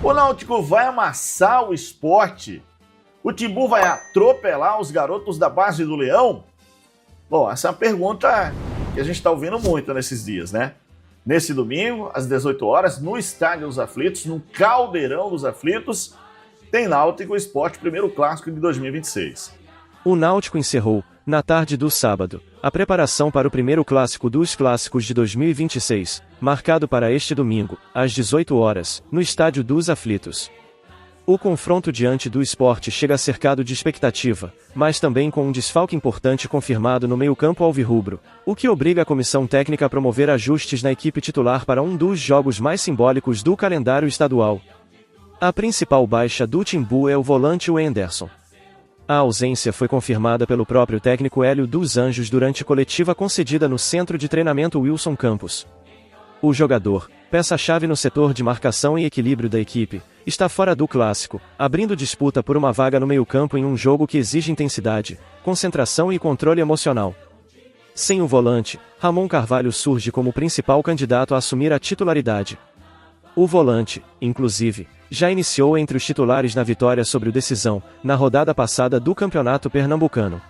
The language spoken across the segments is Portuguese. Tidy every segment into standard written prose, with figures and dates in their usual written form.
O Náutico vai amassar o Sport? O Timbu vai atropelar os garotos da base do Leão? Bom, essa é uma pergunta que a gente está ouvindo muito nesses dias, né? Nesse domingo, às 18 horas, no Estádio dos Aflitos, no Caldeirão dos Aflitos, tem Náutico Sport, primeiro clássico de 2026. O Náutico encerrou, na tarde do sábado, a preparação para o primeiro clássico dos clássicos de 2026, marcado para este domingo, às 18 horas, no Estádio dos Aflitos. O confronto diante do Sport chega cercado de expectativa, mas também com um desfalque importante confirmado no meio-campo alvirrubro, o que obriga a comissão técnica a promover ajustes na equipe titular para um dos jogos mais simbólicos do calendário estadual. A principal baixa do Timbu é o volante Wenderson. A ausência foi confirmada pelo próprio técnico Hélio dos Anjos durante coletiva concedida no Centro de Treinamento Wilson Campos. O jogador, peça-chave no setor de marcação e equilíbrio da equipe, está fora do clássico, abrindo disputa por uma vaga no meio-campo em um jogo que exige intensidade, concentração e controle emocional. Sem o volante, Ramon Carvalho surge como principal candidato a assumir a titularidade. O volante, inclusive, já iniciou entre os titulares na vitória sobre o Decisão, na rodada passada do Campeonato Pernambucano.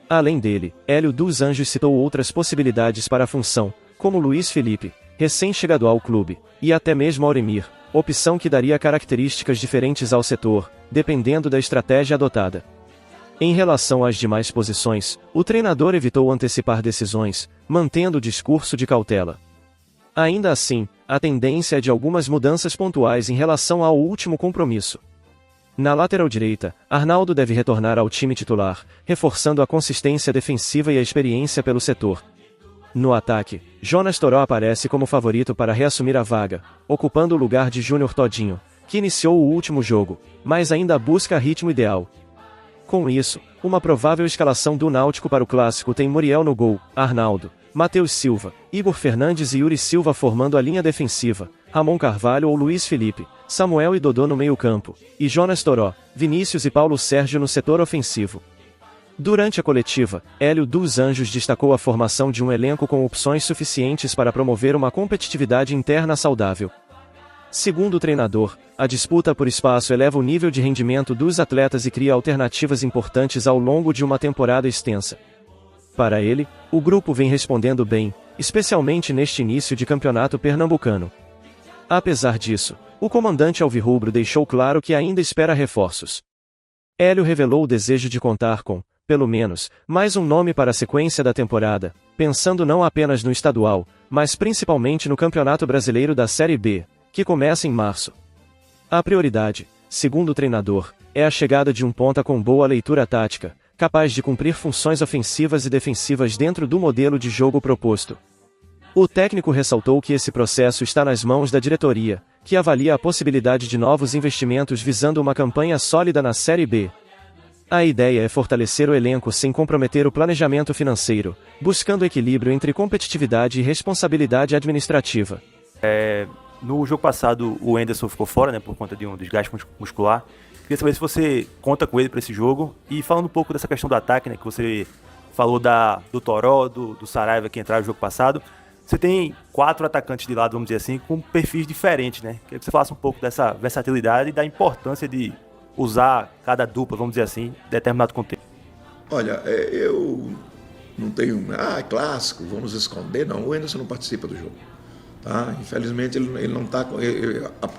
Além dele, Hélio dos Anjos citou outras possibilidades para a função, como Luiz Felipe, recém-chegado ao clube, e até mesmo Auremir, opção que daria características diferentes ao setor, dependendo da estratégia adotada. Em relação às demais posições, o treinador evitou antecipar decisões, mantendo o discurso de cautela. Ainda assim, a tendência é de algumas mudanças pontuais em relação ao último compromisso. Na lateral direita, Arnaldo deve retornar ao time titular, reforçando a consistência defensiva e a experiência pelo setor. No ataque, Jonas Toró aparece como favorito para reassumir a vaga, ocupando o lugar de Júnior Todinho, que iniciou o último jogo, mas ainda busca ritmo ideal. Com isso, uma provável escalação do Náutico para o clássico tem Muriel no gol, Arnaldo, Matheus Silva, Igor Fernandes e Yuri Silva formando a linha defensiva, Ramon Carvalho ou Luiz Felipe, Samuel e Dodô no meio-campo, e Jonas Toró, Vinícius e Paulo Sérgio no setor ofensivo. Durante a coletiva, Hélio dos Anjos destacou a formação de um elenco com opções suficientes para promover uma competitividade interna saudável. Segundo o treinador, a disputa por espaço eleva o nível de rendimento dos atletas e cria alternativas importantes ao longo de uma temporada extensa. Para ele, o grupo vem respondendo bem, especialmente neste início de campeonato pernambucano. Apesar disso, o comandante alvirrubro deixou claro que ainda espera reforços. Hélio revelou o desejo de contar com, pelo menos, mais um nome para a sequência da temporada, pensando não apenas no estadual, mas principalmente no Campeonato Brasileiro da Série B, que começa em março. A prioridade, segundo o treinador, é a chegada de um ponta com boa leitura tática, capaz de cumprir funções ofensivas e defensivas dentro do modelo de jogo proposto. O técnico ressaltou que esse processo está nas mãos da diretoria, que avalia a possibilidade de novos investimentos visando uma campanha sólida na Série B. A ideia é fortalecer o elenco sem comprometer o planejamento financeiro, buscando equilíbrio entre competitividade e responsabilidade administrativa. No jogo passado, o Wenderson ficou fora, por conta de um desgaste muscular. Queria saber se você conta com ele para esse jogo. E falando um pouco dessa questão do ataque, que você falou do Toró, do Saraiva que entraram no jogo passado. Você tem 4 atacantes de lado, vamos dizer assim, com perfis diferentes, Queria que você falasse um pouco dessa versatilidade e da importância de usar cada dupla, vamos dizer assim, em determinado contexto. Olha, eu não tenho... é clássico, vamos esconder. Não, o Wenderson não participa do jogo. Tá? Infelizmente, ele não está...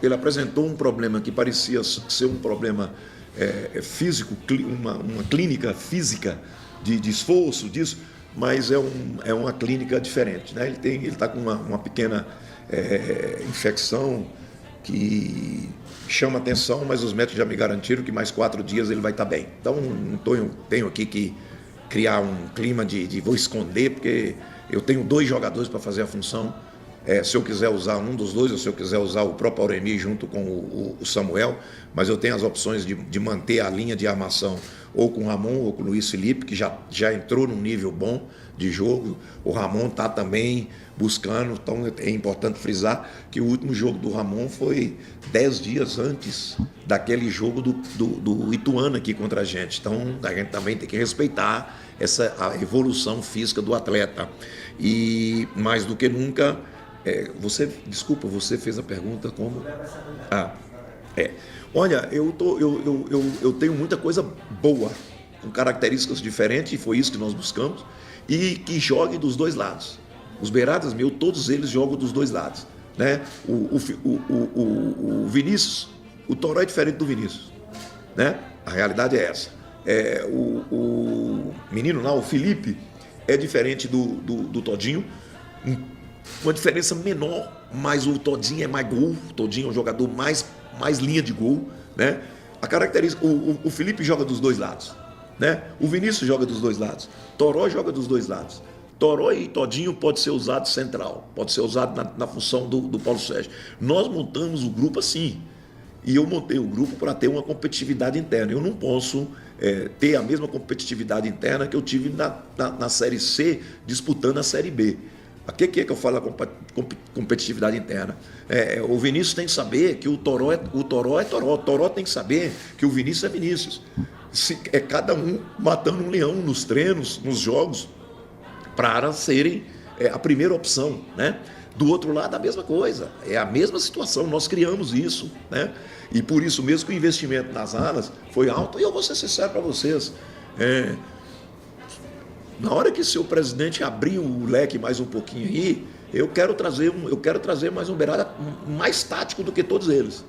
Ele apresentou um problema que parecia ser um problema físico, uma clínica física de esforço, disso, mas é uma clínica diferente. Ele está com uma pequena infecção que chama atenção, mas os médicos já me garantiram que mais 4 dias ele vai estar bem. Então, não tenho aqui que criar um clima de vou esconder, porque eu tenho 2 jogadores para fazer a função. Se eu quiser usar um dos 2, ou se eu quiser usar o próprio Auremir junto com o Samuel, mas eu tenho as opções de manter a linha de armação ou com o Ramon ou com o Luiz Felipe, que já entrou num nível bom de jogo. O Ramon está também buscando, então é importante frisar que o último jogo do Ramon foi 10 dias antes daquele jogo do Ituano aqui contra a gente. Então a gente também tem que respeitar a evolução física do atleta. E mais do que nunca... você fez a pergunta como... Olha, eu tenho muita coisa boa, com características diferentes, e foi isso que nós buscamos, e que jogue dos dois lados. Os beiradas meus, todos eles jogam dos dois lados, né? O Vinícius, o Toró é diferente do Vinícius, né? A realidade é essa. O menino lá, o Felipe, é diferente do Todinho, uma diferença menor, mas o Todinho é mais gol, o Todinho é um jogador mais linha de gol, né? A característica, o Felipe joga dos dois lados, né? O Vinícius joga dos dois lados, Toró joga dos dois lados. Toró e Todinho pode ser usado central, pode ser usado na função do Paulo Sérgio. Nós montamos o grupo assim, e eu montei o grupo para ter uma competitividade interna. Eu não posso ter a mesma competitividade interna que eu tive na Série C, disputando a Série B. O que é que eu falo da competitividade interna? O Vinícius tem que saber que o Toró é Toró. O Toró tem que saber que o Vinícius é Vinícius. É cada um matando um leão nos treinos, nos jogos, para serem a primeira opção, né? Do outro lado, a mesma coisa. É a mesma situação. Nós criamos isso, né? E por isso mesmo que o investimento nas alas foi alto. E eu vou ser sincero para vocês. Na hora que o seu presidente abrir o leque mais um pouquinho aí, eu quero trazer mais um beirada mais tático do que todos eles.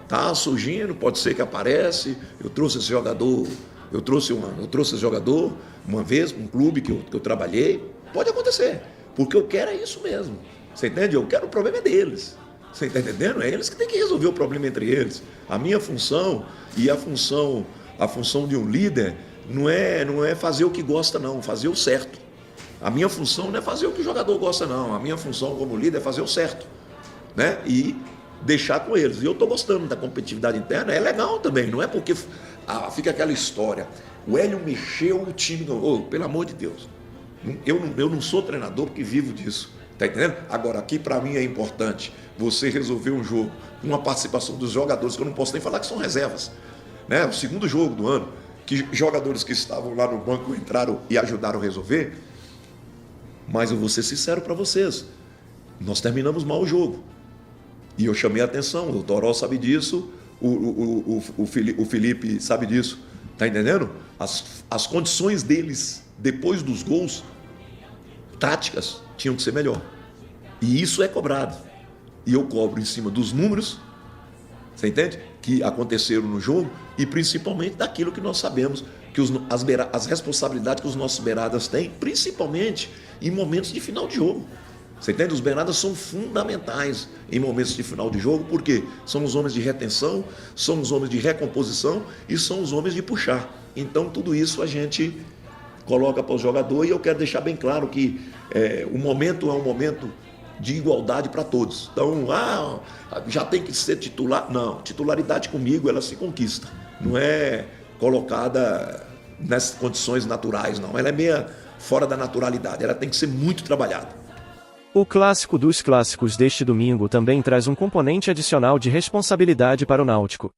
Tá surgindo, pode ser que aparece. Eu trouxe esse jogador, uma vez para um clube que eu trabalhei. Pode acontecer, porque eu quero é isso mesmo. Você entende? Eu quero, o problema é deles. Você está entendendo? É eles que têm que resolver o problema entre eles. A minha função e a função de um líder não é fazer o que gosta, não, fazer o certo. A minha função não é fazer o que o jogador gosta, não. A minha função como líder é fazer o certo, né? E deixar com eles. E eu estou gostando da competitividade interna, é legal também, não é porque fica aquela história. O Hélio mexeu, o time ganhou. Pelo amor de Deus. Eu não sou treinador porque vivo disso. Tá entendendo? Agora, aqui para mim é importante você resolver um jogo com uma participação dos jogadores, que eu não posso nem falar que são reservas, né? O segundo jogo do ano, que jogadores que estavam lá no banco entraram e ajudaram a resolver. Mas eu vou ser sincero para vocês, nós terminamos mal o jogo. E eu chamei a atenção, o Toró sabe disso, o Felipe sabe disso, tá entendendo? As condições deles, depois dos gols, táticas, tinham que ser melhor. E isso é cobrado. E eu cobro em cima dos números, você entende? Que aconteceram no jogo e principalmente daquilo que nós sabemos, que as responsabilidades que os nossos beiradas têm, principalmente em momentos de final de jogo. Você entende? Os beiradas são fundamentais em momentos de final de jogo, porque são os homens de retenção, são os homens de recomposição e são os homens de puxar. Então tudo isso a gente coloca para o jogador, e eu quero deixar bem claro que o momento é um momento de igualdade para todos. Então, já tem que ser titular. Não, titularidade comigo, ela se conquista. Não é colocada nessas condições naturais, não. Ela é meio fora da naturalidade, ela tem que ser muito trabalhada. O clássico dos clássicos deste domingo também traz um componente adicional de responsabilidade para o Náutico.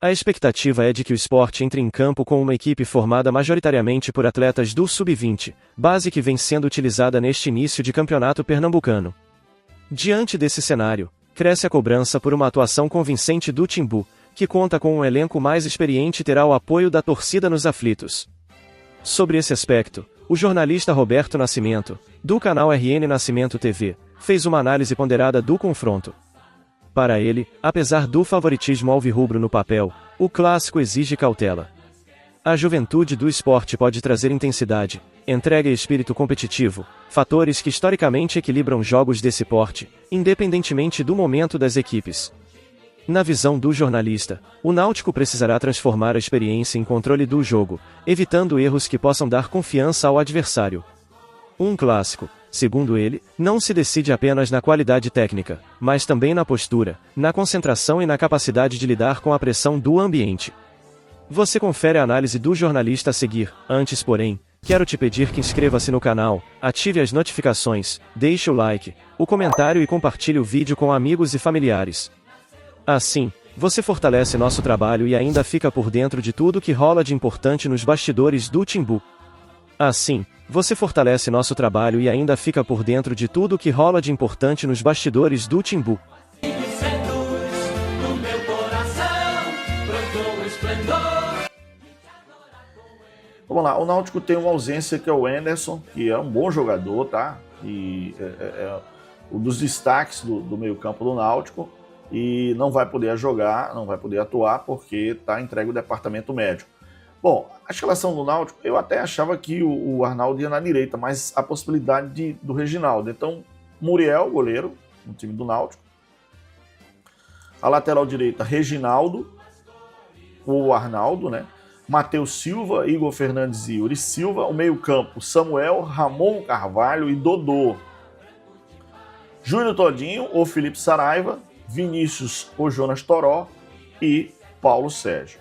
A expectativa é de que o Sport entre em campo com uma equipe formada majoritariamente por atletas do Sub-20, base que vem sendo utilizada neste início de campeonato pernambucano. Diante desse cenário, cresce a cobrança por uma atuação convincente do Timbu, que conta com um elenco mais experiente e terá o apoio da torcida nos aflitos. Sobre esse aspecto, o jornalista Roberto Nascimento, do canal RN Nascimento TV, fez uma análise ponderada do confronto. Para ele, apesar do favoritismo alvirrubro no papel, o clássico exige cautela. A juventude do esporte pode trazer intensidade, entrega e espírito competitivo, fatores que historicamente equilibram jogos desse porte, independentemente do momento das equipes. Na visão do jornalista, o Náutico precisará transformar a experiência em controle do jogo, evitando erros que possam dar confiança ao adversário. Um clássico, segundo ele, não se decide apenas na qualidade técnica, mas também na postura, na concentração e na capacidade de lidar com a pressão do ambiente. Você confere a análise do jornalista a seguir. Antes, porém, quero te pedir que inscreva-se no canal, ative as notificações, deixe o like, o comentário e compartilhe o vídeo com amigos e familiares. Assim, você fortalece nosso trabalho e ainda fica por dentro de tudo que rola de importante nos bastidores do Timbu. Assim, você fortalece nosso trabalho e ainda fica por dentro de tudo que rola de importante nos bastidores do Timbu. Seduz no meu coração. Vamos lá, o Náutico tem uma ausência que é o Anderson, que é um bom jogador, tá? E é um dos destaques do meio-campo do Náutico, e não vai poder jogar, não vai poder atuar porque está entregue o departamento médico. Bom, a escalação do Náutico, eu até achava que o Arnaldo ia na direita, mas a possibilidade do Reginaldo. Então, Muriel, goleiro, no time do Náutico. A lateral direita, Reginaldo, ou Arnaldo, né? Matheus Silva, Igor Fernandes e Yuri Silva. O meio-campo, Samuel, Ramon Carvalho e Dodô. Júnior Todinho ou Felipe Saraiva, Vinícius ou Jonas Toró e Paulo Sérgio.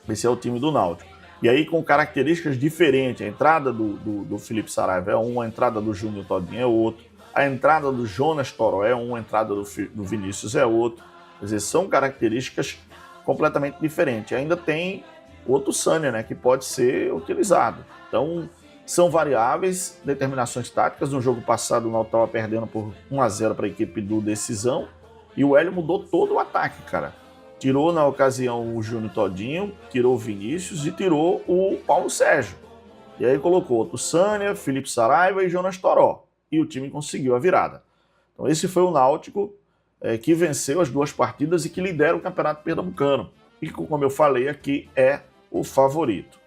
Esse é o time do Náutico. E aí com características diferentes. A entrada do Felipe Saraiva é uma, a entrada do Júnior Todinho é outro, a entrada do Jonas Toró é uma, a entrada do Vinícius é outro. Quer dizer, são características completamente diferentes. E ainda tem outro Sânia, né, que pode ser utilizado. Então, são variáveis, determinações táticas. No jogo passado, o Náutico estava perdendo por 1-0 para a equipe do Decisão, e o Hélio mudou todo o ataque, cara. Tirou, na ocasião, o Júnior Todinho, tirou o Vinícius e tirou o Paulo Sérgio. E aí colocou outro Sânia, Felipe Saraiva e Jonas Toró. E o time conseguiu a virada. Então, esse foi o Náutico que venceu as 2 partidas e que lidera o Campeonato Pernambucano. E, como eu falei aqui, é o favorito.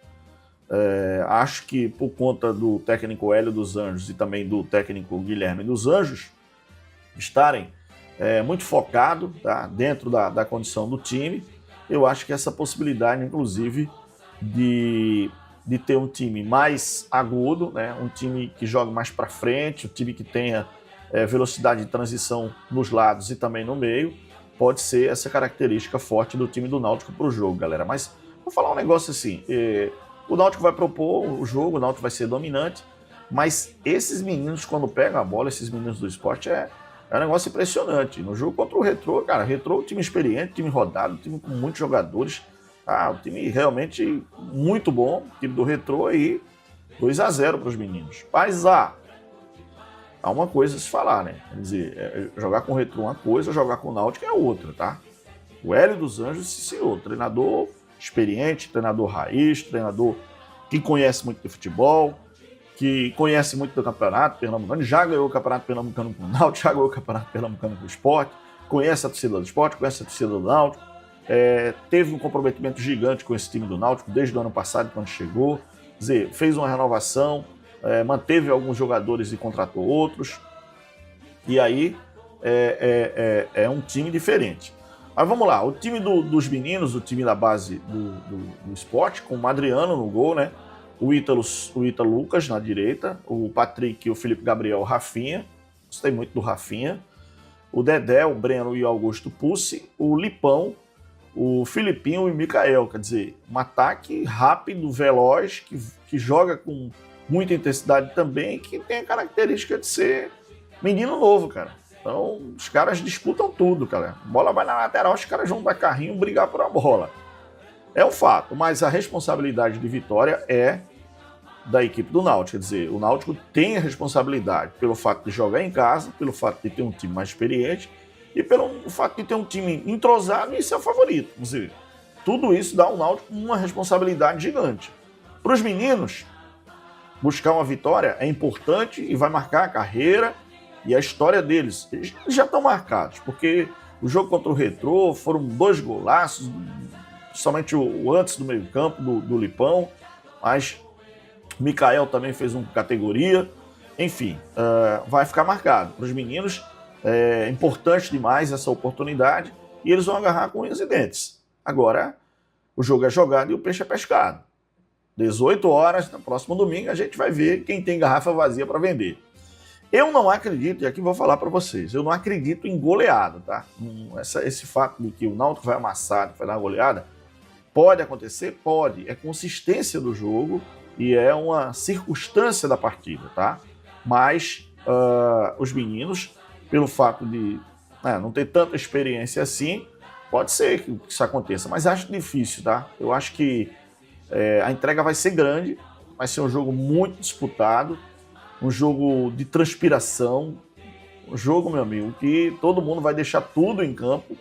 Acho que por conta do técnico Hélio dos Anjos e também do técnico Guilherme dos Anjos estarem muito focados, tá, dentro da condição do time, eu acho que essa possibilidade, inclusive, de ter um time mais agudo, né, um time que jogue mais para frente, um time que tenha velocidade de transição nos lados e também no meio, pode ser essa característica forte do time do Náutico para o jogo, galera. Mas vou falar um negócio assim, o Náutico vai propor o jogo, o Náutico vai ser dominante, mas esses meninos, quando pegam a bola, esses meninos do esporte, é um negócio impressionante. No jogo contra o Retrô, cara, Retrô, time experiente, time rodado, time com muitos jogadores, um time realmente muito bom, o time do Retrô aí, 2-0 para os meninos. Mas há uma coisa a se falar, né? Quer dizer, jogar com o Retrô é uma coisa, jogar com o Náutico é outra, tá? O Hélio dos Anjos, sim senhor, treinador experiente, treinador raiz, treinador que conhece muito de futebol, que conhece muito do Campeonato Pernambucano, já ganhou o Campeonato Pernambucano com o Náutico, já ganhou o Campeonato Pernambucano com o Sport, conhece a torcida do Sport, conhece a torcida do Náutico, teve um comprometimento gigante com esse time do Náutico desde o ano passado, quando chegou, quer dizer, fez uma renovação, manteve alguns jogadores e contratou outros, e aí é um time diferente. Mas vamos lá, o time dos meninos, o time da base do Sport, com o Adriano no gol, né? O Ítalo Lucas na direita, o Patrick, o Felipe Gabriel, o Rafinha, gostei muito do Rafinha, o Dedé, o Breno e o Augusto Pussi, o Lipão, o Filipinho e o Micael, quer dizer, um ataque rápido, veloz, que joga com muita intensidade também, que tem a característica de ser menino novo, cara. Então, os caras disputam tudo, cara. A bola vai na lateral, os caras vão dar carrinho brigar por a bola. É um fato, mas a responsabilidade de vitória é da equipe do Náutico. Quer dizer, o Náutico tem a responsabilidade pelo fato de jogar em casa, pelo fato de ter um time mais experiente e pelo fato de ter um time entrosado e ser o favorito. Quer dizer, tudo isso dá ao Náutico uma responsabilidade gigante. Para os meninos, buscar uma vitória é importante e vai marcar a carreira e a história deles. Eles já estão marcados, porque o jogo contra o Retrô foram 2 golaços, somente o antes do meio campo, do Lipão, mas o Micael também fez uma categoria. Enfim, vai ficar marcado. Para os meninos, é importante demais essa oportunidade e eles vão agarrar com unhas e dentes. Agora, o jogo é jogado e o peixe é pescado. 18 horas, no próximo domingo, a gente vai ver quem tem garrafa vazia para vender. Eu não acredito, e aqui vou falar para vocês, eu não acredito em goleada, tá? Esse fato de que o Náutico vai amassar, vai dar uma goleada, pode acontecer? Pode. É consistência do jogo e é uma circunstância da partida, tá? Mas os meninos, pelo fato de não ter tanta experiência assim, pode ser que isso aconteça, mas acho difícil, tá? Eu acho que a entrega vai ser grande, vai ser um jogo muito disputado, um jogo de transpiração, um jogo, meu amigo, que todo mundo vai deixar tudo em campo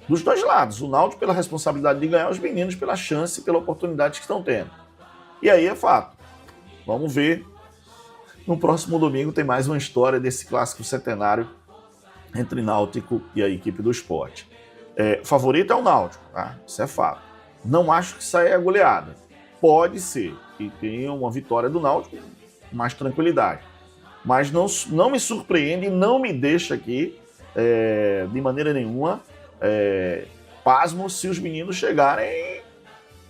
dos dois lados. O Náutico pela responsabilidade de ganhar, os meninos pela chance e pela oportunidade que estão tendo. E aí é fato. Vamos ver. No próximo domingo tem mais uma história desse clássico centenário entre Náutico e a equipe do Sport. Favorito é o Náutico, tá? Isso é fato. Não acho que saia a goleada. Pode ser que tenha uma vitória do Náutico com mais tranquilidade. Mas não me surpreende e não me deixa aqui, de maneira nenhuma, pasmo se os meninos chegarem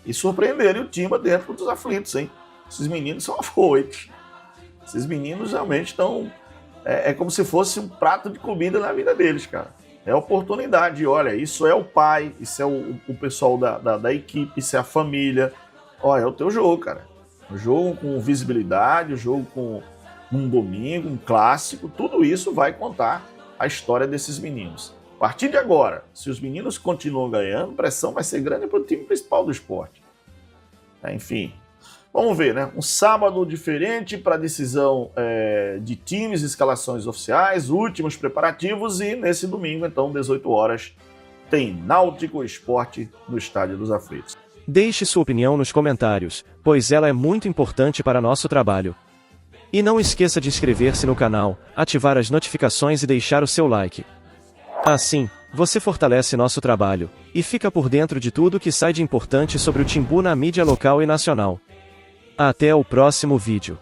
e surpreenderem o Timba dentro dos aflitos, hein? Esses meninos são afoitos. Esses meninos realmente estão... É como se fosse um prato de comida na vida deles, cara. É oportunidade. Olha, isso é o pai, isso é o pessoal da equipe, isso é a família. Olha, é o teu jogo, cara. O jogo com visibilidade, o jogo com um domingo, um clássico, tudo isso vai contar a história desses meninos. A partir de agora, se os meninos continuam ganhando, a pressão vai ser grande para o time principal do esporte. Enfim, vamos ver, né? Um sábado diferente para a decisão de times, escalações oficiais, últimos preparativos, e nesse domingo, então, 18 horas, tem Náutico Esporte no Estádio dos Aflitos. Deixe sua opinião nos comentários, pois ela é muito importante para nosso trabalho. E não esqueça de inscrever-se no canal, ativar as notificações e deixar o seu like. Assim, você fortalece nosso trabalho e fica por dentro de tudo que sai de importante sobre o Timbu na mídia local e nacional. Até o próximo vídeo.